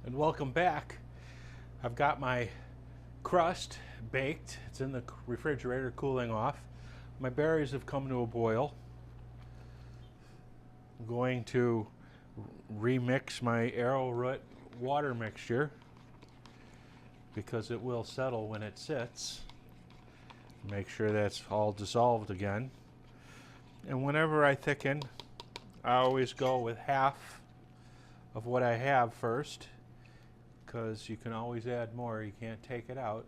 And welcome back. I've got my crust baked. It's in the refrigerator cooling off. My berries have come to a boil. I'm going to remix my arrowroot water mixture because it will settle when it sits. Make sure that's all dissolved again. And whenever I thicken, I always go with half of what I have first, because you can always add more, you can't take it out.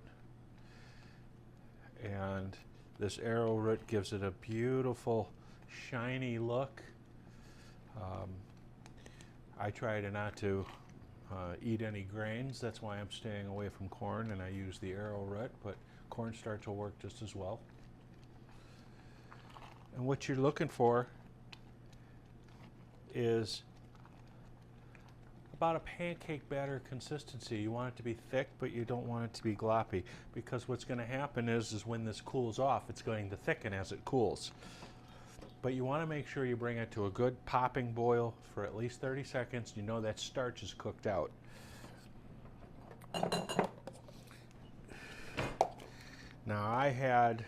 And this arrowroot gives it a beautiful shiny look. I try not to eat any grains, that's why I'm staying away from corn, and I use the arrowroot, but cornstarch will work just as well. And what you're looking for is about a pancake batter consistency. You want it to be thick, but you don't want it to be gloppy, because what's going to happen is when this cools off, it's going to thicken as it cools. But you want to make sure you bring it to a good popping boil for at least 30 seconds. You know that starch is cooked out. Now I had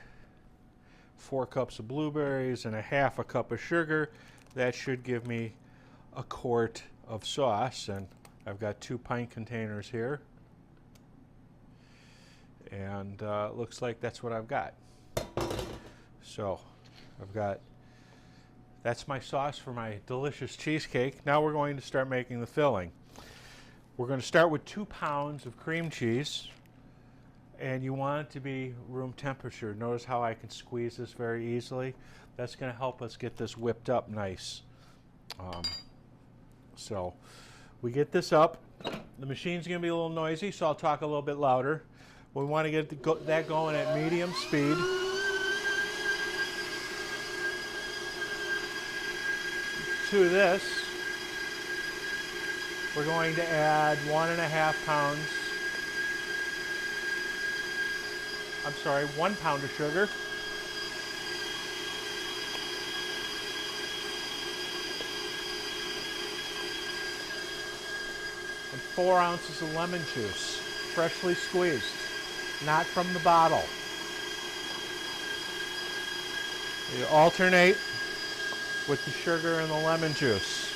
4 cups of blueberries and a half a cup of sugar. That should give me a quart of sauce, and I've got 2 pint containers here, and looks like that's what I've got. So that's my sauce for my delicious cheesecake. Now we're going to start making the filling. We're going to start with 2 pounds of cream cheese, and you want it to be room temperature. Notice how I can squeeze this very easily. That's going to help us get this whipped up nice. So we get this up. The machine's going to be a little noisy, so I'll talk a little bit louder. We want to get that going at medium speed. To this, we're going to add 1.5 pounds, 1 pound of sugar. And 4 ounces of lemon juice, freshly squeezed, not from the bottle. You alternate with the sugar and the lemon juice.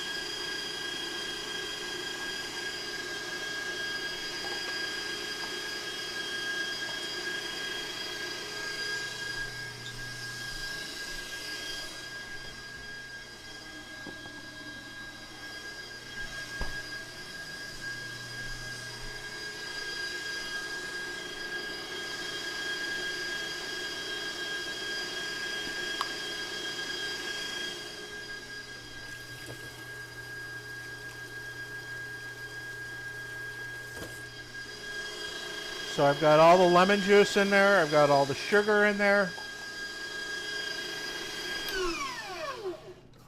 So I've got all the lemon juice in there, I've got all the sugar in there.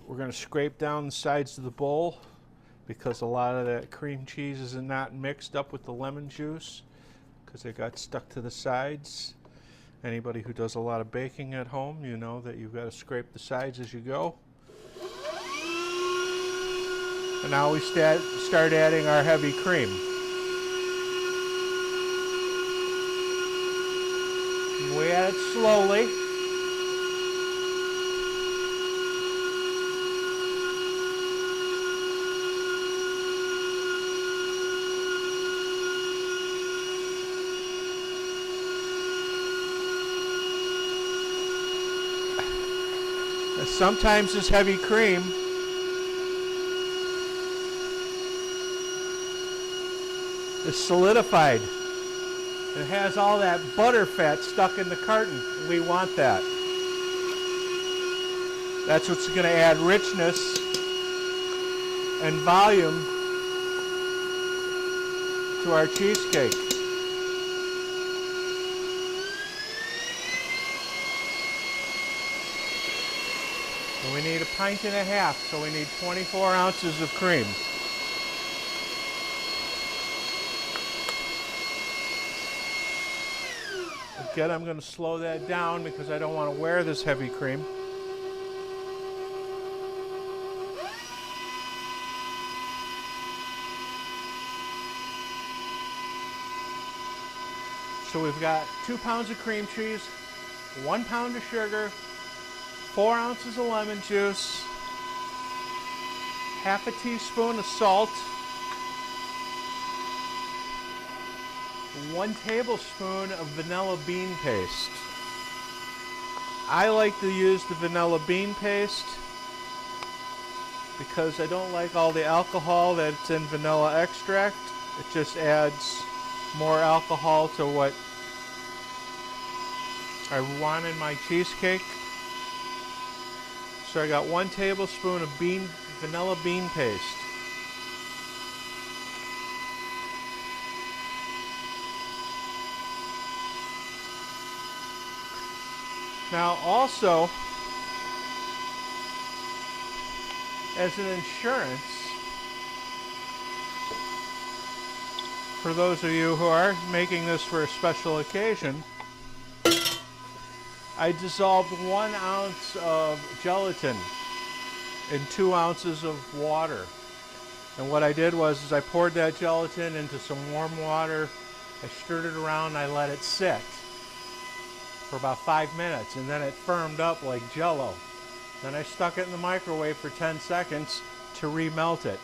We're going to scrape down the sides of the bowl because a lot of that cream cheese is not mixed up with the lemon juice because it got stuck to the sides. Anybody who does a lot of baking at home, you know that you've got to scrape the sides as you go. And now we start adding our heavy cream. We add it slowly. And sometimes this heavy cream is solidified. It has all that butter fat stuck in the carton. We want that. That's what's going to add richness and volume to our cheesecake. And we need 1.5 pints, so we need 24 ounces of cream. Again, I'm going to slow that down because I don't want to wear this heavy cream. So we've got 2 pounds of cream cheese, 1 pound of sugar, 4 ounces of lemon juice, half a teaspoon of salt, 1 tablespoon of vanilla bean paste. I like to use the vanilla bean paste because I don't like all the alcohol that's in vanilla extract. It just adds more alcohol to what I want in my cheesecake. So I got 1 tablespoon of vanilla bean paste. Now also, as an insurance, for those of you who are making this for a special occasion, I dissolved 1 ounce of gelatin in 2 ounces of water. And what I did was I poured that gelatin into some warm water, I stirred it around, and I let it sit for about 5 minutes, and then it firmed up like Jell-O. Then I stuck it in the microwave for 10 seconds to remelt it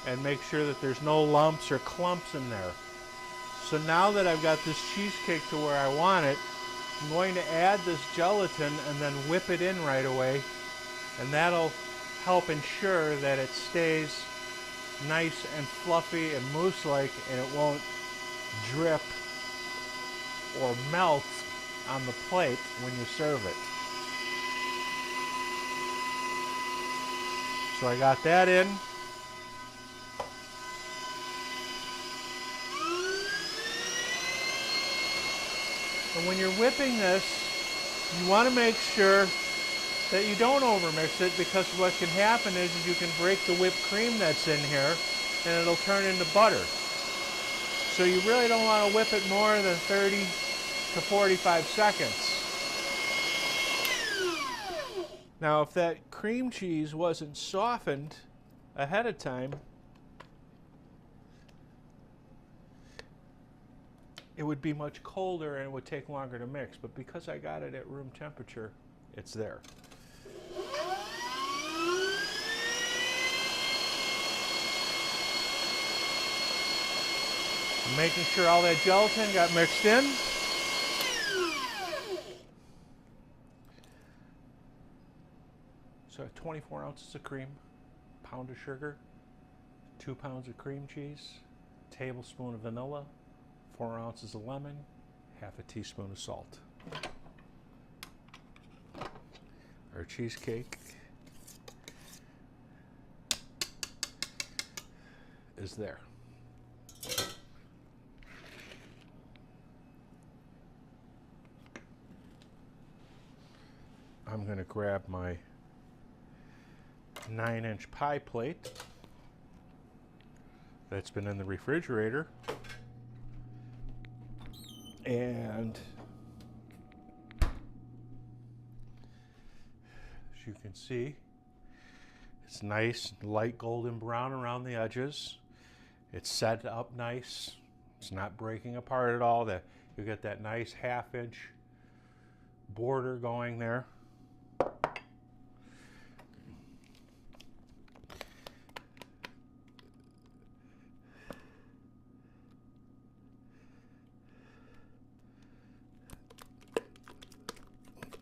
and make sure that there's no lumps or clumps in there. So now that I've got this cheesecake to where I want it, I'm going to add this gelatin and then whip it in right away, and that'll help ensure that it stays nice and fluffy and mousse-like, and it won't drip or melt on the plate when you serve it. So I got that in. And when you're whipping this, you want to make sure that you don't overmix it, because what can happen is you can break the whipped cream that's in here and it'll turn into butter. So you really don't want to whip it more than 30 to 45 seconds. Now, if that cream cheese wasn't softened ahead of time, it would be much colder and it would take longer to mix. But because I got it at room temperature, it's there. I'm making sure all that gelatin got mixed in. So 24 ounces of cream, pound of sugar, 2 pounds of cream cheese, tablespoon of vanilla, 4 ounces of lemon, half a teaspoon of salt. Our cheesecake is there. I'm going to grab my 9-inch pie plate that's been in the refrigerator, and as you can see, it's nice light golden brown around the edges. It's set up nice. It's not breaking apart at all. That you get that nice 1/2 inch border going there.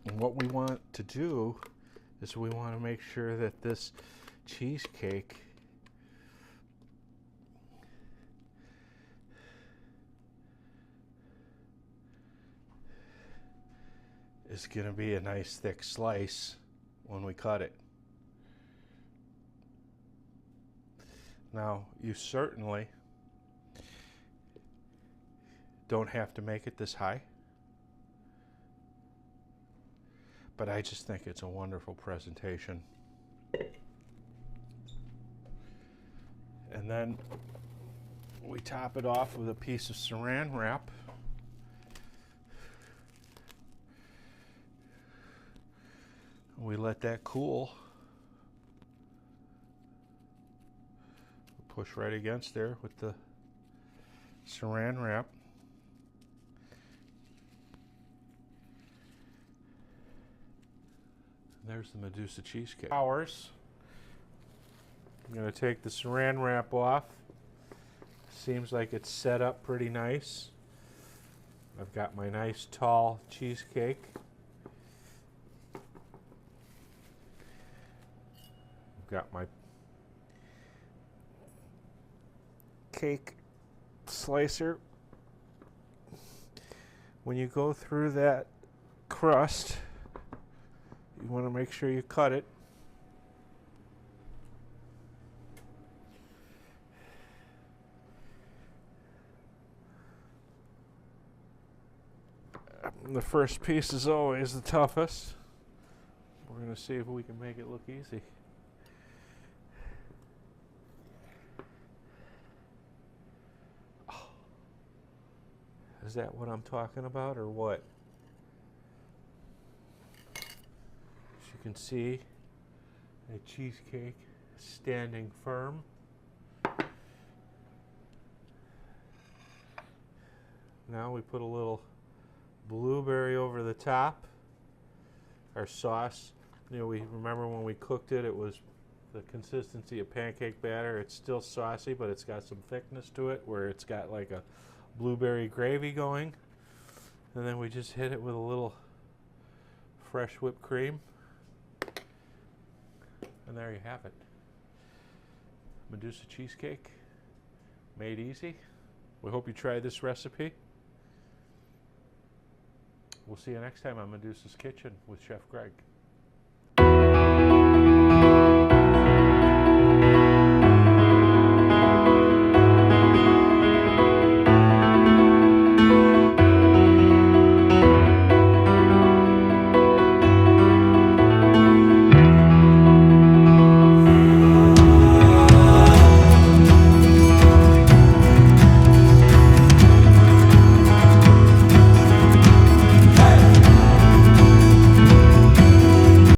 And what we want to do is we want to make sure that this cheesecake is going to be a nice thick slice when we cut it. Now, you certainly don't have to make it this high, but I just think it's a wonderful presentation. And then we top it off with a piece of saran wrap. We let that cool. Push right against there with the saran wrap. There's the Medusa cheesecake. Ours. I'm going to take the saran wrap off. Seems like it's set up pretty nice. I've got my nice tall cheesecake. I've got my cake slicer. When you go through that crust, you want to make sure you cut it. The first piece is always the toughest. We're going to see if we can make it look easy. Oh. Is that what I'm talking about or what? As you can see, a cheesecake standing firm. Now we put a little blueberry over the top. Our sauce, you know, we remember when we cooked it, it was the consistency of pancake batter. It's still saucy, but it's got some thickness to it where it's got like a blueberry gravy going. And then we just hit it with a little fresh whipped cream. And there you have it. Medusa cheesecake, made easy. We hope you try this recipe. We'll see you next time on Medusa's Kitchen with Chef Greg.